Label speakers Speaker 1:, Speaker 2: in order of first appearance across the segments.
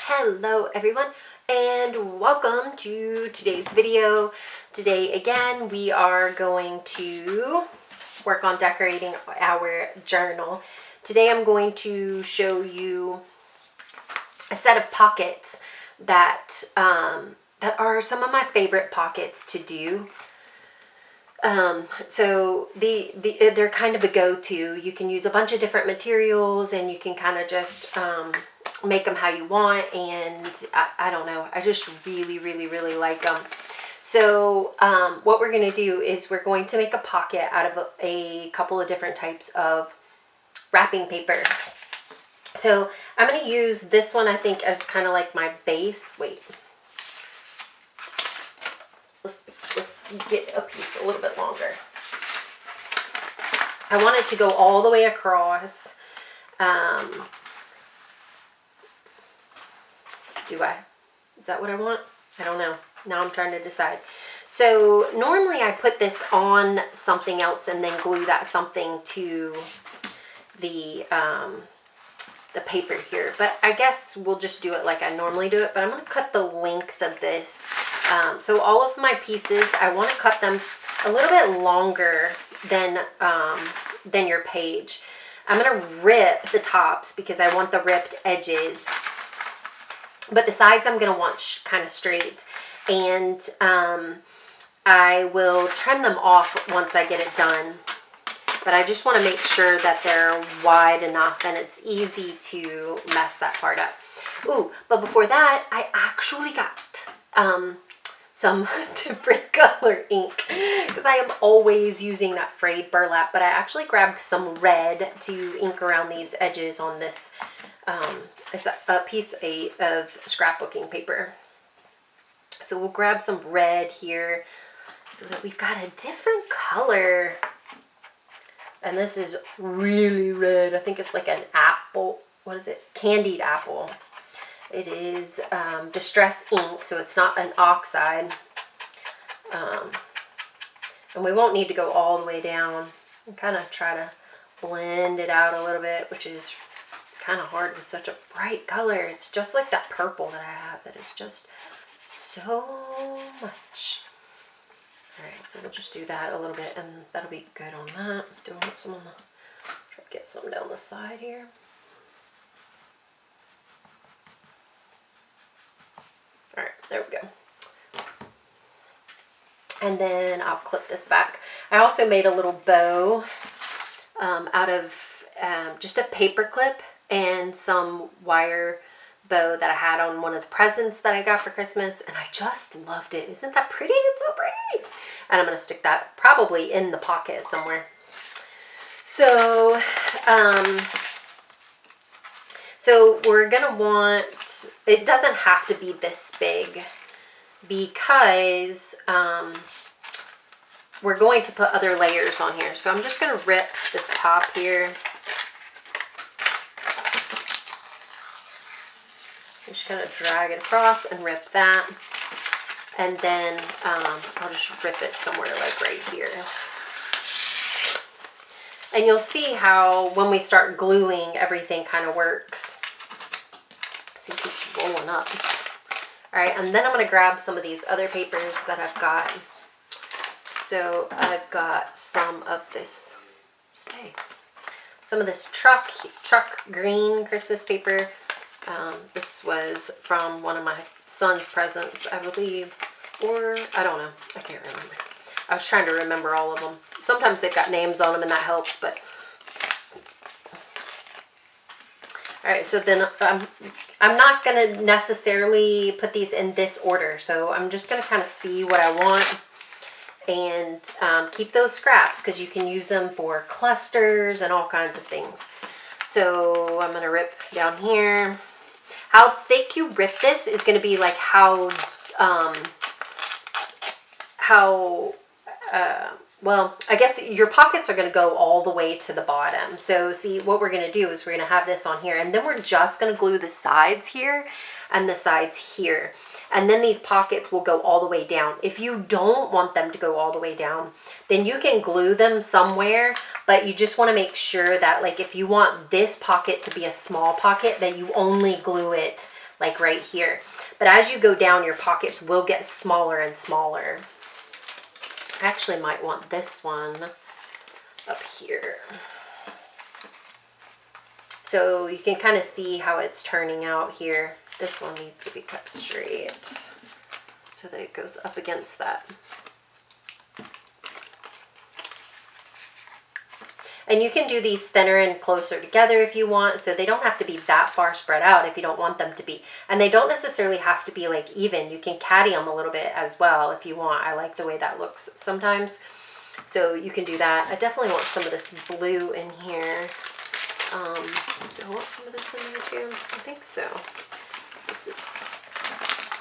Speaker 1: Hello everyone, and welcome to today's video. Today again we are going to work on decorating our journal. Today I'm going to show you a set of pockets that are some of my favorite pockets to do. So they're kind of a go-to. You can use a bunch of different materials and you can kind of just make them how you want, and I don't know, I just really like them. So what we're going to do is we're going to make a pocket out of a couple of different types of wrapping paper. So I'm going to use this one, I think, as kind of like my base. Wait, let's get a piece a little bit longer. I want it to go all the way across. Is that what I want? I don't know. Now I'm trying to decide. So normally I put this on something else and then glue that something to the paper here. But I guess we'll just do it like I normally do it. But I'm going to cut the length of this. So all of my pieces, I want to cut them a little bit longer than your page. I'm going to rip the tops because I want the ripped edges. But the sides I'm going to want kind of straight. And I will trim them off once I get it done. But I just want to make sure that they're wide enough and it's easy to mess that part up. Ooh, but before that, I actually got some different color ink because I am always using that frayed burlap. But I actually grabbed some red to ink around these edges on this. It's a piece of scrapbooking paper. So we'll grab some red here so that we've got a different color. And this is really red. I think it's like an apple. What is it? Candied apple. It is Distress ink, so it's not an oxide. And we won't need to go all the way down. And kind of try to blend it out a little bit, which is kind of hard with such a bright color. It's just like that purple that I have that is just so much. Alright, so we'll just do that a little bit and that'll be good on that. Do I want some on the, try to get some down the side here. Alright, there we go. And then I'll clip this back. I also made a little bow out of just a paper clip and some wire bow that I had on one of the presents that I got for Christmas, and I just loved it. Isn't that pretty? It's so pretty. And I'm going to stick that probably in the pocket somewhere. So we're going to want, it doesn't have to be this big because we're going to put other layers on here. So I'm just going to rip this top here. I'm just going to drag it across and rip that. And then I'll just rip it somewhere like right here. And you'll see how when we start gluing, everything kind of works. See, it keeps rolling up. All right, and then I'm going to grab some of these other papers that I've got. So I've got some of this, some of this truck green Christmas paper. This was from one of my son's presents, I believe, or I don't know. I can't remember. I was trying to remember all of them. Sometimes they've got names on them and that helps, but. All right, so then I'm not going to necessarily put these in this order. So I'm just going to kind of see what I want and keep those scraps because you can use them for clusters and all kinds of things. So I'm going to rip down here. How thick you rip this is going to be like how well, I guess your pockets are going to go all the way to the bottom. So see, what we're going to do is we're going to have this on here, and then we're just going to glue the sides here and the sides here. And then these pockets will go all the way down. If you don't want them to go all the way down, then you can glue them somewhere, but you just want to make sure that, like, if you want this pocket to be a small pocket, that you only glue it like right here. But as you go down, your pockets will get smaller and smaller. I actually might want this one up here. So you can kind of see how it's turning out here. This one needs to be kept straight so that it goes up against that. And you can do these thinner and closer together if you want, so they don't have to be that far spread out if you don't want them to be. And they don't necessarily have to be like even. You can caddy them a little bit as well if you want. I like the way that looks sometimes. So you can do that. I definitely want some of this blue in here. Do I want some of this in there too? I think so. This is a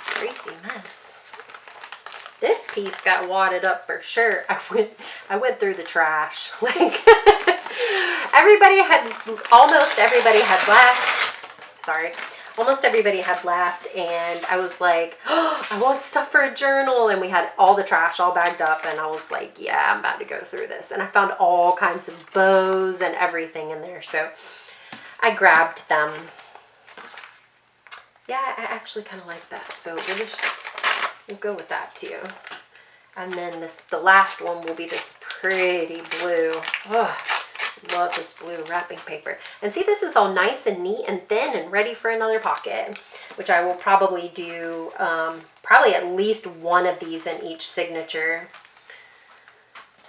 Speaker 1: crazy mess. This piece got wadded up for sure. I went through the trash. Like almost everybody had left. Sorry. Almost everybody had left, and I was like, oh, I want stuff for a journal, and we had all the trash all bagged up, and I was like, yeah, I'm about to go through this. And I found all kinds of bows and everything in there, so I grabbed them. Yeah, I actually kind of like that, so we'll go with that too. And then the last one will be this pretty blue. Oh, love this blue wrapping paper. And see, this is all nice and neat and thin and ready for another pocket, which I will probably do probably at least one of these in each signature.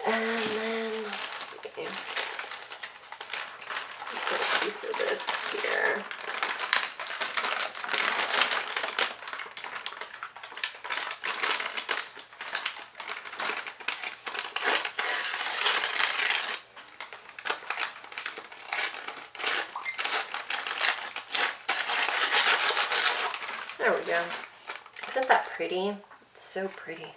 Speaker 1: And then let's see. Let's put a piece of this here. There we go. Isn't that pretty? It's so pretty.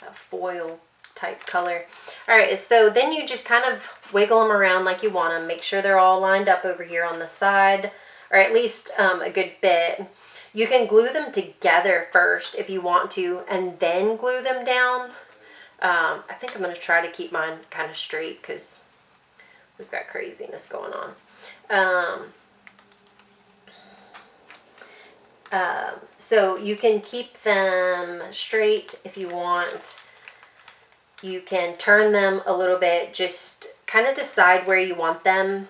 Speaker 1: That foil type color. All right, so then you just kind of wiggle them around like you want them. Make sure they're all lined up over here on the side, or at least a good bit. You can glue them together first if you want to, and then glue them down. I think I'm going to try to keep mine kind of straight because we've got craziness going on. So you can keep them straight if you want. You can turn them a little bit, just kind of decide where you want them.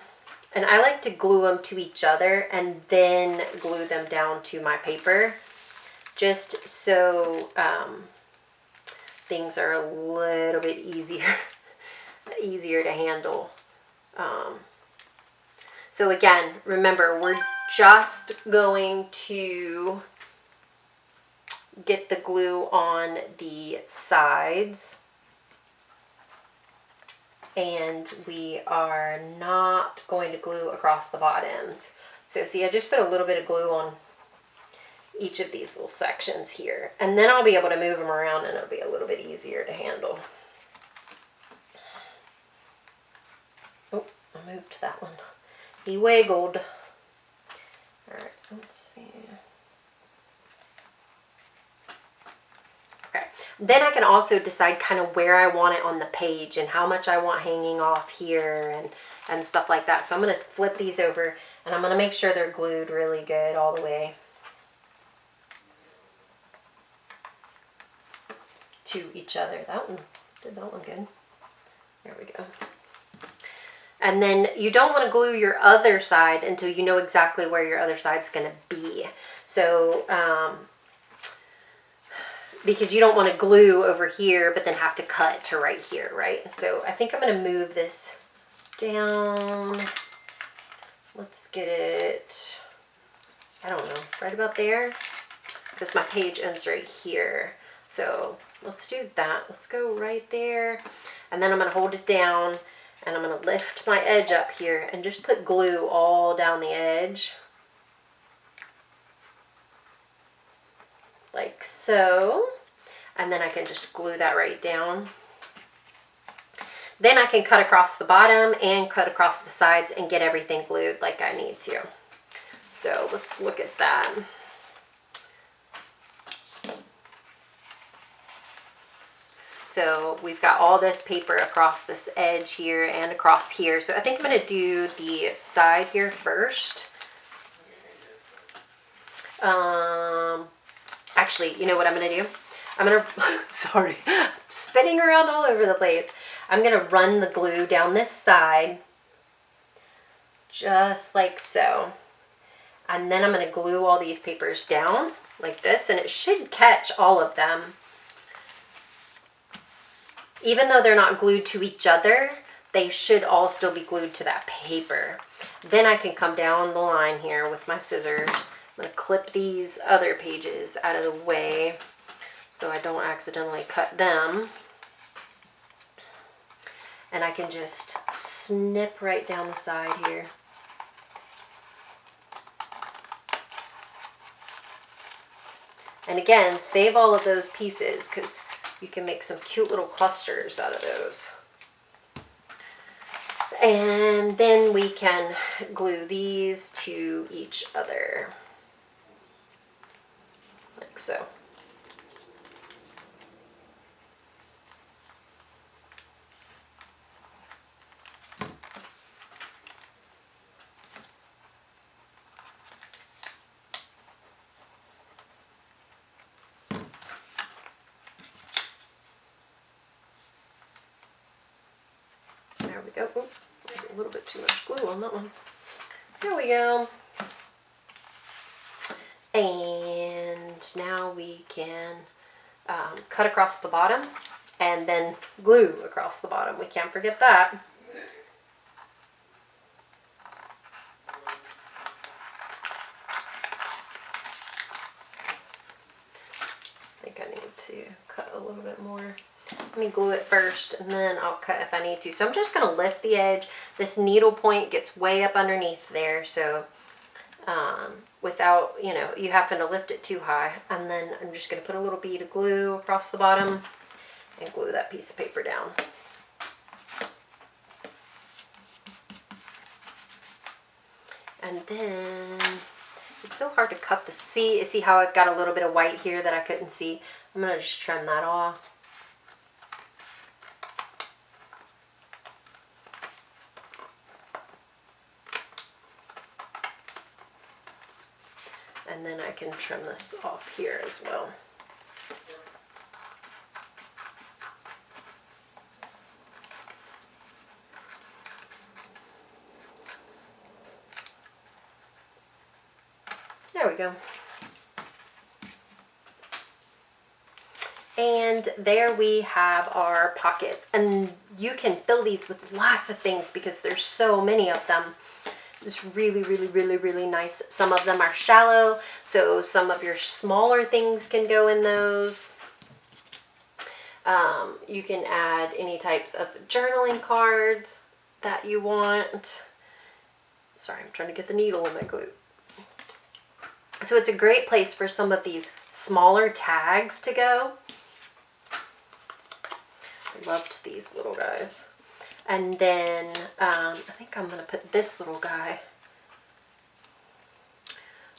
Speaker 1: And I like to glue them to each other and then glue them down to my paper, just so things are a little bit easier to handle. So again, remember, we're just going to get the glue on the sides, and we are not going to glue across the bottoms. So see, I just put a little bit of glue on each of these little sections here, and then I'll be able to move them around and it'll be a little bit easier to handle. Oh, I moved that one. He wiggled. All right, let's see. Okay, then I can also decide kind of where I want it on the page and how much I want hanging off here and stuff like that. So I'm going to flip these over and I'm going to make sure they're glued really good all the way to each other. That one did that one good. There we go. And then you don't want to glue your other side until you know exactly where your other side's going to be. So, because you don't want to glue over here, but then have to cut to right here, right? So I think I'm going to move this down. Let's get it, I don't know, right about there. Because my page ends right here. So let's do that. Let's go right there. And then I'm going to hold it down. And I'm going to lift my edge up here and just put glue all down the edge. Like so. And then I can just glue that right down. Then I can cut across the bottom and cut across the sides and get everything glued like I need to. So let's look at that. So we've got all this paper across this edge here and across here. So I think I'm going to do the side here first. Actually, you know what I'm going to do? I'm going to, sorry, spinning around all over the place. I'm going to run the glue down this side, just like so. And then I'm going to glue all these papers down like this, and it should catch all of them. Even though they're not glued to each other, they should all still be glued to that paper. Then I can come down the line here with my scissors. I'm going to clip these other pages out of the way so I don't accidentally cut them. And I can just snip right down the side here. And again, save all of those pieces because you can make some cute little clusters out of those. And then we can glue these to each other, like so. There we go. Oops, there's a little bit too much glue on that one. There we go. And now we can cut across the bottom and then glue across the bottom. We can't forget that. I think I need to cut a little bit more. Let me glue it first and then I'll cut if I need to. So I'm just going to lift the edge. This needle point gets way up underneath there, so without, you having to lift it too high. And then I'm just going to put a little bead of glue across the bottom and glue that piece of paper down. And then it's so hard to cut this. See how I've got a little bit of white here that I couldn't see? I'm going to just trim that off. And then I can trim this off here as well. There we go. And there we have our pockets. And you can fill these with lots of things because there's so many of them. It's really, really, really, really nice. Some of them are shallow, so some of your smaller things can go in those. You can add any types of journaling cards that you want. Sorry, I'm trying to get the needle in my glue. So it's a great place for some of these smaller tags to go. I loved these little guys. And then I think I'm going to put this little guy.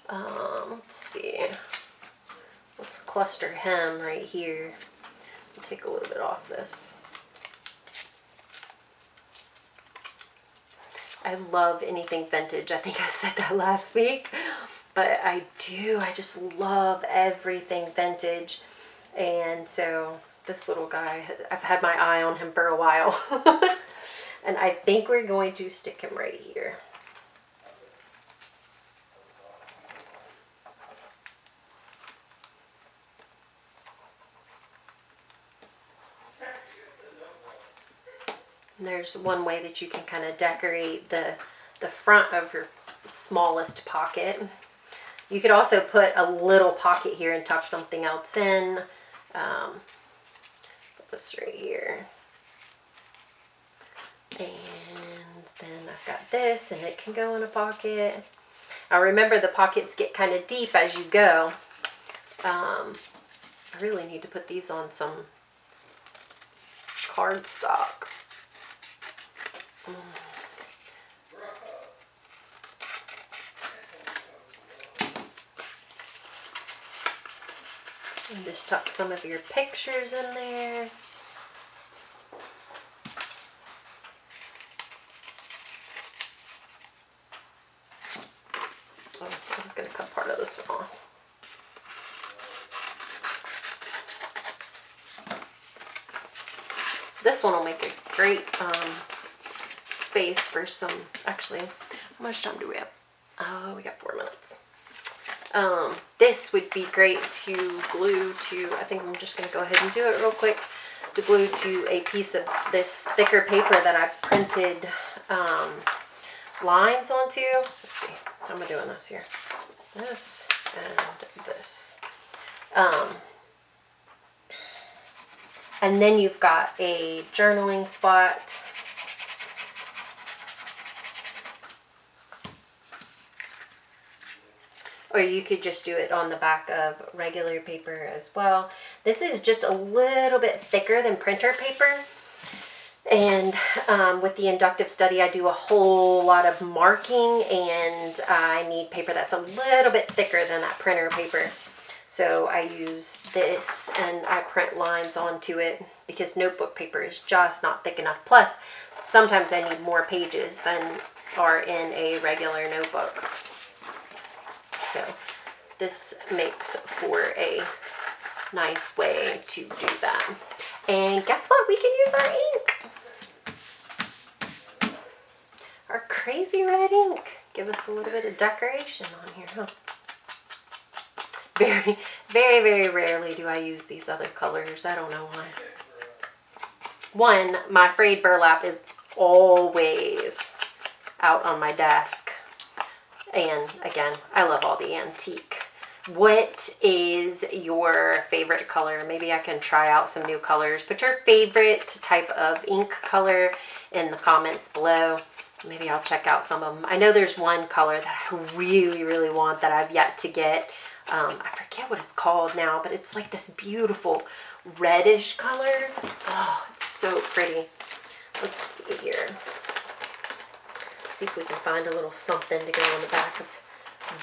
Speaker 1: Let's see. Let's cluster him right here. I'll take a little bit off this. I love anything vintage. I think I said that last week. But I do. I just love everything vintage. And so this little guy, I've had my eye on him for a while. And I think we're going to stick him right here. And there's one way that you can kind of decorate the front of your smallest pocket. You could also put a little pocket here and tuck something else in. Put this right here. And then I've got this, and it can go in a pocket. Now remember, the pockets get kind of deep as you go. I really need to put these on some cardstock. And just tuck some of your pictures in there. I'm just going to cut part of this off. This one will make a great space for some, actually, how much time do we have? We got 4 minutes. This would be great to glue to, I think I'm just going to go ahead and do it real quick, to glue to a piece of this thicker paper that I've printed lines onto. Let's see, how am I doing this here? This and this. And then you've got a journaling spot. Or you could just do it on the back of regular paper as well. This is just a little bit thicker than printer paper. And with the inductive study, I do a whole lot of marking, and I need paper that's a little bit thicker than that printer paper. So I use this and I print lines onto it because notebook paper is just not thick enough. Plus, sometimes I need more pages than are in a regular notebook. So this makes for a nice way to do that. And guess what? We can use our ink. Our crazy red ink. Give us a little bit of decoration on here, huh? Very, very, very rarely do I use these other colors. I don't know why. One, my frayed burlap is always out on my desk. And again, I love all the antique. What is your favorite color? Maybe I can try out some new colors. Put your favorite type of ink color in the comments below. Maybe I'll check out some of them. I know there's one color that I really, really want that I've yet to get. I forget what it's called now, but it's like this beautiful reddish color. Oh, it's so pretty. Let's see here. See if we can find a little something to go on the back of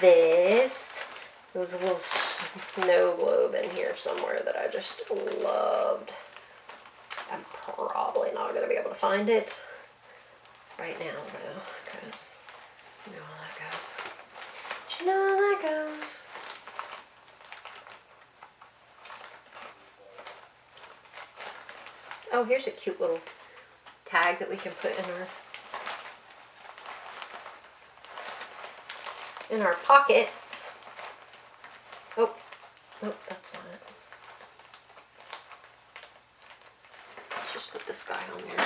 Speaker 1: this. There was a little snow globe in here somewhere that I just loved. I'm probably not going to be able to find it right now, though, because you know how that goes. You know how that goes. Oh, here's a cute little tag that we can put in our pockets. Oh, that's not it. Let's just put this guy on there.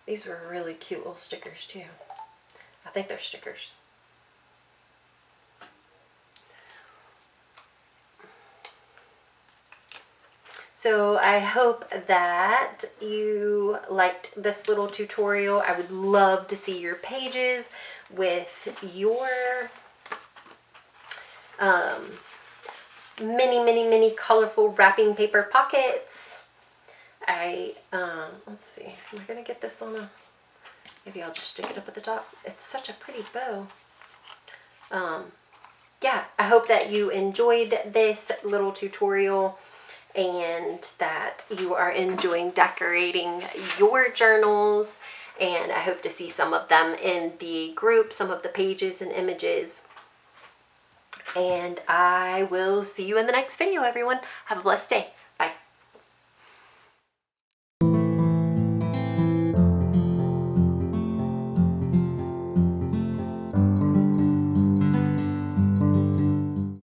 Speaker 1: These are really cute little stickers too. I think they're stickers. So I hope that you liked this little tutorial. I would love to see your pages with your many colorful wrapping paper pockets. Let's see, am I gonna get this on a, maybe I'll just stick it up at the top. It's such a pretty bow. Yeah, I hope that you enjoyed this little tutorial and that you are enjoying decorating your journals, and I hope to see some of them in the group, some of the pages and images. And I will see you in the next video, everyone. Have a blessed day.